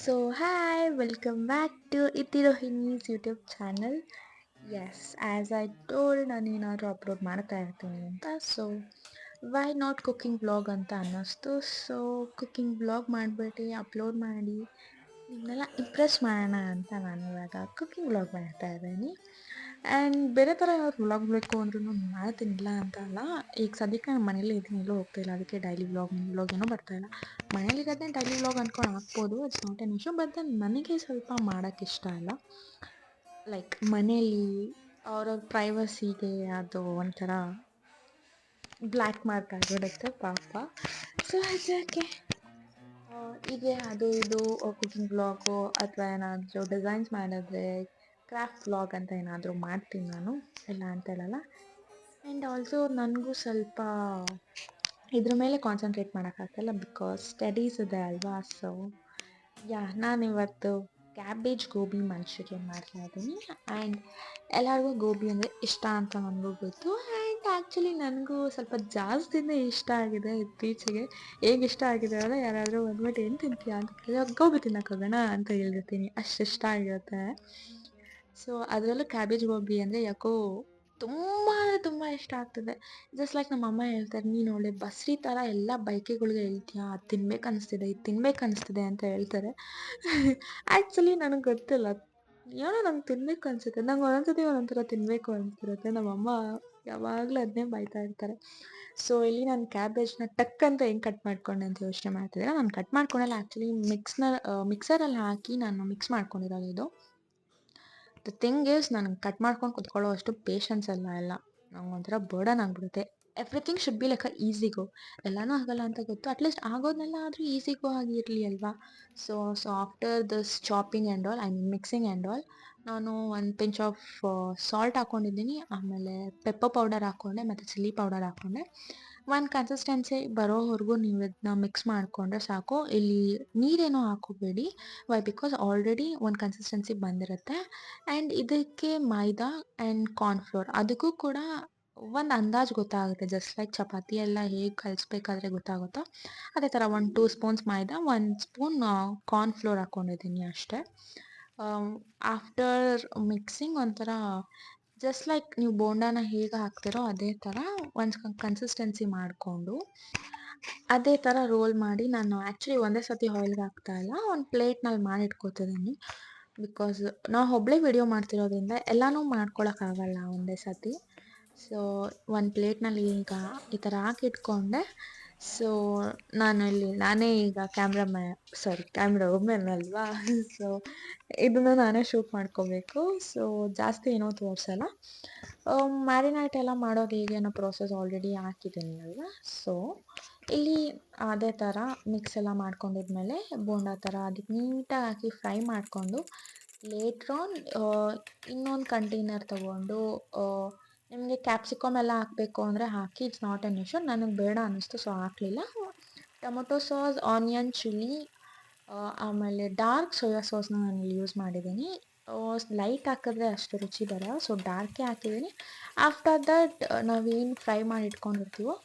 So, hi, welcome back to Itirohini's YouTube channel. Yes, as I told ನಾನು ಏನಾದರೂ upload ಮಾಡ್ತಾ ಇರ್ತೀನಿ ಅಂತ so why not cooking vlog ಅಂತ ಅನ್ನಿಸ್ತು ಸೊ ಕುಕಿಂಗ್ ವ್ಲಾಗ್ ಮಾಡಿಬಿಟ್ಟು ಅಪ್ಲೋಡ್ ಮಾಡಿ ನಿಮ್ಮನ್ನೆಲ್ಲ ಇಂಪ್ರೆಸ್ ಮಾಡೋಣ ಅಂತ ನಾನು ಇವಾಗ ಕುಕಿಂಗ್ ವ್ಲಾಗ್ ಮಾಡ್ತಾ ಇದ್ದೀನಿ ಆ್ಯಂಡ್ ಬೇರೆ ಥರ ಏನಾದ್ರು ವ್ಲಾಗ್ ಬೇಕು ಅಂದ್ರೂ ಮಾಡ್ತೀನಿಲ್ಲ ಅಂತ ಅಲ್ಲ ಈಗ ಸದ್ಯಕ್ಕೆ ನಾನು ಮನೇಲಿ ಇದ್ದೀನಿ ಎಲ್ಲೂ ಹೋಗ್ತಾಯಿಲ್ಲ ಅದಕ್ಕೆ ಡೈಲಿ ವ್ಲಾಗ್ ಏನೂ ಬರ್ತಾಯಿಲ್ಲ ಮನೇಲಿರೋದೇ ಡೈಲಿ ವ್ಲಾಗ್ ಅಂದ್ಕೊಂಡು ಹಾಕ್ಬೋದು it's not an issue but then ನನಗೆ ಸ್ವಲ್ಪ ಮಾಡೋಕ್ಕೆ ಇಷ್ಟ ಇಲ್ಲ ಲೈಕ್ ಮನೇಲಿ ಅವ್ರವ್ರ ಪ್ರೈವಸಿಗೆ ಅದು ಒಂಥರ ಬ್ಲ್ಯಾಕ್ ಮಾರ್ಕ್ ಆಗಿಬಿಡುತ್ತೆ ಪಾಪ ಸೊ ಅದಕ್ಕೆ ಹೀಗೆ ಅದು ಇದು ಕುಕಿಂಗ್ ವ್ಲಾಗು ಅಥವಾ ಏನಾದರೂ ಡಿಸೈನ್ಸ್ ಮಾಡಿದ್ರೆ ಕ್ರಾಫ್ಟ್ ವ್ಲಾಗ್ ಅಂತ ಏನಾದರೂ ಮಾಡ್ತೀನಿ ನಾನು ಇಲ್ಲ ಅಂತ ಹೇಳಲ್ಲ ಆ್ಯಂಡ್ ಆಲ್ಸೋ ನನಗೂ ಸ್ವಲ್ಪ ಇದ್ರ ಮೇಲೆ ಕಾನ್ಸಂಟ್ರೇಟ್ ಮಾಡೋಕ್ಕಾಗ್ತಾಯಿಲ್ಲ ಬಿಕಾಸ್ ಸ್ಟಡೀಸ್ ಇದೆ ಅಲ್ವಾ ಸೊ ನಾನಿವತ್ತು ಕ್ಯಾಬೇಜ್ ಗೋಬಿ ಮಂಚೂರಿಯನ್ ಮಾಡ್ತಾಯಿದ್ದೀನಿ ಆ್ಯಂಡ್ ಎಲ್ಲರಿಗೂ ಗೋಬಿ ಅಂದರೆ ಇಷ್ಟ ಅಂತ ನನಗೂ ಗೊತ್ತು ಆ್ಯಂಡ್ ಆ್ಯಕ್ಚುಲಿ ನನಗೂ ಸ್ವಲ್ಪ ಜಾಸ್ತಿನೇ ಇಷ್ಟ ಆಗಿದೆ ಇತ್ತೀಚೆಗೆ ಹೇಗೆ ಇಷ್ಟ ಆಗಿದೆ ಅಂದರೆ ಯಾರಾದರೂ ಬಂದ್ಬಿಟ್ಟು ಏನು ತಿಂತೀಯಾ ಅಂತ ಕೇಳಿದಾಗ ಗೋಬಿ ತಿನ್ನಕ್ಕೆ ಹೋಗೋಣ ಅಂತ ಹೇಳಿರ್ತೀನಿ ಅಷ್ಟು ಇಷ್ಟ ಆಗಿರುತ್ತೆ ಸೊ ಅದರಲ್ಲೂ ಕ್ಯಾಬೇಜ್ ಗೋಬಿ ಅಂದರೆ ಯಾಕೋ ತುಂಬ ಇಷ್ಟ ಆಗ್ತದೆ ಜಸ್ಟ್ ಲೈಕ್ ನಮ್ಮ ಅಮ್ಮ ಹೇಳ್ತಾರೆ ನೀನು ಒಳ್ಳೆ ಬಸ್ರಿ ಥರ ಎಲ್ಲ ಬೈಕೆಗಳ್ಗೆ ಹೇಳ್ತೀಯಾ ಅದು ತಿನ್ಬೇಕು ಅನಿಸ್ತಿದೆ ಇದು ತಿನ್ಬೇಕು ಅನಿಸ್ತಿದೆ ಅಂತ ಹೇಳ್ತಾರೆ ಆ್ಯಕ್ಚುಲಿ ನನಗೆ ಗೊತ್ತಿಲ್ಲ ಏನೋ ನಂಗೆ ತಿನ್ಬೇಕು ಅನಿಸುತ್ತೆ ನಂಗೆ ಒಂದೊಂದ್ಸತಿ ಒಂದೊಂಥರ ತಿನ್ನಬೇಕು ಅನಿಸ್ತಿರುತ್ತೆ ನಮ್ಮಮ್ಮ ಯಾವಾಗಲೂ ಅದನ್ನೇ ಬೈತಾ ಇರ್ತಾರೆ ಸೊ ಇಲ್ಲಿ ನಾನು ಕ್ಯಾಬೇಜ್ನ ಟಕ್ ಅಂತ ಹೆಂಗೆ ಕಟ್ ಮಾಡ್ಕೊಂಡೆ ಅಂತ ಯೋಚನೆ ಮಾಡ್ತಿದ್ದೆ ನಾನು ಕಟ್ ಮಾಡ್ಕೊಂಡಲ್ಲ ಆ್ಯಕ್ಚುಲಿ ಮಿಕ್ಸರಲ್ಲಿ ಹಾಕಿ ನಾನು ಮಿಕ್ಸ್ ಮಾಡ್ಕೊಂಡಿರೋದು ಇದು ದ ಥಿಂಗ್ ಈಸ್ ನನಗೆ ಕಟ್ ಮಾಡ್ಕೊಂಡು ಕುತ್ಕೊಳ್ಳೋ ಅಷ್ಟು ಪೇಷನ್ಸ್ ಎಲ್ಲ ನಂಗೆ ಒಂಥರ ಬರ್ಡನ್ ಆಗಿಬಿಡುತ್ತೆ everything should be like a easy go ಎಲ್ಲನೂ ಆಗಲ್ಲ ಅಂತ ಗೊತ್ತು ಅಟ್ಲೀಸ್ಟ್ ಆಗೋದನ್ನೆಲ್ಲ ಆದರೂ ಈಸಿಗೋ ಆಗಿರಲಿ ಅಲ್ವಾ so after this chopping and all I mean mixing and all ನಾನು ಒಂದು ಪಿಂಚ್ ಆಫ್ ಸಾಲ್ಟ್ ಹಾಕ್ಕೊಂಡಿದ್ದೀನಿ ಆಮೇಲೆ ಪೆಪ್ಪರ್ ಪೌಡರ್ ಹಾಕ್ಕೊಂಡೆ ಮತ್ತು ಚಿಲ್ಲಿ ಪೌಡರ್ ಹಾಕ್ಕೊಂಡೆ ಒಂದು ಕನ್ಸಿಸ್ಟೆನ್ಸಿ ಬರೋವರೆಗೂ ನೀವು ಇದನ್ನ ಮಿಕ್ಸ್ ಮಾಡಿಕೊಂಡ್ರೆ ಸಾಕು ಇಲ್ಲಿ ನೀರೇನೋ ಹಾಕೋಬೇಡಿ ವೈ ಬಿಕಾಸ್ ಆಲ್ರೆಡಿ ಒಂದು ಕನ್ಸಿಸ್ಟೆನ್ಸಿ ಬಂದಿರುತ್ತೆ ಆ್ಯಂಡ್ ಇದಕ್ಕೆ ಮೈದಾ ಆ್ಯಂಡ್ ಕಾರ್ನ್ಫ್ಲೋರ್ ಅದಕ್ಕೂ ಕೂಡ ಒಂದು ಅಂದಾಜು ಗೊತ್ತಾಗುತ್ತೆ ಜಸ್ಟ್ ಲೈಕ್ ಚಪಾತಿ ಎಲ್ಲ ಹೇಗೆ ಕಲಿಸ್ಬೇಕಾದ್ರೆ ಗೊತ್ತಾಗುತ್ತೋ ಅದೇ ಥರ 1-2 ಸ್ಪೂನ್ಸ್ ಮೈದಾ 1 ಸ್ಪೂನ್ ಕಾರ್ನ್ಫ್ಲೋರ್ ಹಾಕ್ಕೊಂಡಿದ್ದೀನಿ ಅಷ್ಟೇ ಆಫ್ಟರ್ ಮಿಕ್ಸಿಂಗ್ ಒಂಥರ ಜಸ್ಟ್ ಲೈಕ್ ನೀವು ಬೋಂಡಾನ ಹೇಗೆ ಹಾಕ್ತಿರೋ ಅದೇ ಥರ ಒಂದು ಕನ್ಸಿಸ್ಟೆನ್ಸಿ ಮಾಡಿಕೊಂಡು ಅದೇ ಥರ ರೋಲ್ ಮಾಡಿ ನಾನು ಆ್ಯಕ್ಚುಲಿ ಒಂದೇ ಸತಿ ಆಯಿಲ್ಗೆ ಹಾಕ್ತಾಯಿಲ್ಲ ಒಂದು ಪ್ಲೇಟ್ನಲ್ಲಿ ಮಾಡಿಟ್ಕೋತಿದ್ದೀನಿ ಬಿಕಾಸ್ ನಾವು ಒಬ್ಬಳೇ ವಿಡಿಯೋ ಮಾಡ್ತಿರೋದ್ರಿಂದ ಎಲ್ಲನೂ ಮಾಡ್ಕೊಳಕ್ಕಾಗಲ್ಲ ಒಂದೇ ಸತಿ ಸೊ ಒಂದು ಪ್ಲೇಟ್ನಲ್ಲಿ ಈಗ ಈ ಥರ ಹಾಕಿಟ್ಕೊಂಡೆ ಸೊ ನಾನೇ ಈಗ ಕ್ಯಾಮ್ರಾ ವುಮೆನ್ ಅಲ್ವಾ ಸೊ ಇದನ್ನು ನಾನೇ ಶೂಟ್ ಮಾಡ್ಕೋಬೇಕು ಸೊ ಜಾಸ್ತಿ ಏನೋ ತೋರಿಸಲ್ಲ ಮ್ಯಾರಿನೇಟ್ ಎಲ್ಲ ಮಾಡೋದು ಹೇಗೆ ಅನ್ನೋ ಪ್ರೋಸೆಸ್ ಆಲ್ರೆಡಿ ಹಾಕಿದ್ದೀನಿ ಅಲ್ವಾ ಸೊ ಇಲ್ಲಿ ಅದೇ ಥರ ಮಿಕ್ಸ್ ಎಲ್ಲ ಮಾಡ್ಕೊಂಡಿದ್ಮೇಲೆ ಬೋಂಡಾ ಥರ ಅದಕ್ಕೆ ನೀಟಾಗಿ ಹಾಕಿ ಫ್ರೈ ಮಾಡಿಕೊಂಡು ಲೇಟ್ರಾನ್ ಇನ್ನೊಂದು ಕಂಟೈನರ್ ತೊಗೊಂಡು ನಿಮಗೆ ಕ್ಯಾಪ್ಸಿಕಮ್ ಎಲ್ಲ ಹಾಕಬೇಕು ಅಂದರೆ ಹಾಕಿ ಇಟ್ಸ್ ನಾಟ್ ಎನ್ ಇಶ್ಯೂ ನನಗೆ ಬೇಡ ಅನ್ನಿಸ್ತು ಸೊ ಹಾಕಲಿಲ್ಲ ಟೊಮೊಟೊ ಸಾಸ್ ಆನಿಯನ್ ಚಿಲ್ಲಿ ಆಮೇಲೆ ಡಾರ್ಕ್ ಸೋಯಾ ಸಾಸ್ನ ನಾನು ಯೂಸ್ ಮಾಡಿದ್ದೀನಿ ಲೈಟ್ ಹಾಕಿದ್ರೆ ಅಷ್ಟು ರುಚಿ ಬರಲ್ಲ ಸೊ ಡಾರ್ಕೇ ಹಾಕಿದ್ದೀನಿ ಆಫ್ಟರ್ ದಟ್ ನಾವೇನು ಫ್ರೈ ಮಾಡಿ ಇಟ್ಕೊಂಡಿರ್ತೀವೋ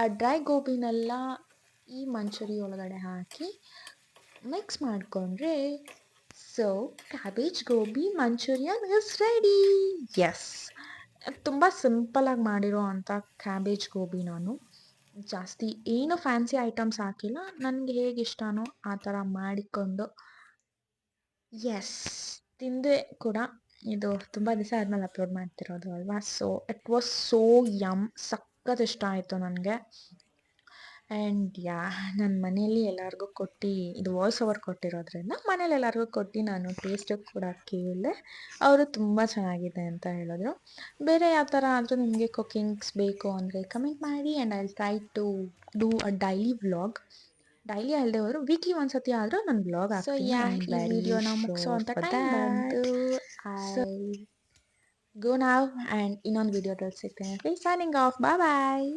ಆ ಡ್ರೈ ಗೋಬಿನೆಲ್ಲ ಈ ಮಂಚೂರಿ ಒಳಗಡೆ ಹಾಕಿ ಮಿಕ್ಸ್ ಮಾಡಿಕೊಂಡ್ರೆ so cabbage gobi manchurian is ready yes ತುಂಬ ಸಿಂಪಲಾಗಿ ಮಾಡಿರೋ ಅಂಥ ಕ್ಯಾಬೇಜ್ ಗೋಬಿ ನಾನು ಜಾಸ್ತಿ ಏನು ಫ್ಯಾನ್ಸಿ ಐಟಮ್ಸ್ ಹಾಕಿಲ್ಲ ನನಗೆ ಹೇಗೆ ಇಷ್ಟನೋ ಆ ಥರ ಮಾಡಿಕೊಂಡು ಎಸ್ ತಿಂದೆ ಕೂಡ ಇದು ತುಂಬ ದಿವಸ ಆದಮೇಲೆ ಅಪ್ಲೋಡ್ ಮಾಡ್ತಿರೋದು ಅಲ್ವಾ so it was so yum ಸಖತ್ ಇಷ್ಟ ಆಯಿತು ನನಗೆ ಆ್ಯಂಡ್ ನನ್ನ ಮನೆಯಲ್ಲಿ ಎಲ್ಲರಿಗೂ ಕೊಟ್ಟು ಇದು ವಾಯ್ಸ್ ಓವರ್ ಕೊಟ್ಟಿರೋದ್ರಿಂದ ಮನೇಲಿ ಎಲ್ಲರಿಗೂ ಕೊಟ್ಟು ನಾನು ಟೇಸ್ಟಿಗೆ ಕೂಡ ಕೇಳಿದೆ ಅವರು ತುಂಬ ಚೆನ್ನಾಗಿದೆ ಅಂತ ಹೇಳಿದ್ರು ಬೇರೆ ಯಾವ ಥರ ಆದರೂ ನಿಮಗೆ ಕುಕಿಂಗ್ಸ್ ಬೇಕು ಅಂದರೆ ಕಮೆಂಟ್ ಮಾಡಿ and I will try to do a daily vlog daily ಅಲ್ಲದೆ ಹೋದ್ರು ವೀಕ್ಲಿ ಒಂದ್ಸತಿ ಆದರೂ ನಾನು ವ್ಲಾಗ್ ಹಾಕ್ತೀನಿ ಈ ವಿಡಿಯೋನ ಮುಗಿಸೋ ಅಂತ ಟೈಮ್ ಬಂತು ಐ ಗೋ ನಾವ್ ಆ್ಯಂಡ್ ಇನ್ನೊಂದು ವಿಡಿಯೋದಲ್ಲಿ ಸಿಗ್ತೇನೆ ಸೈನಿಂಗ್ ಆಫ್ ಬಾಯ್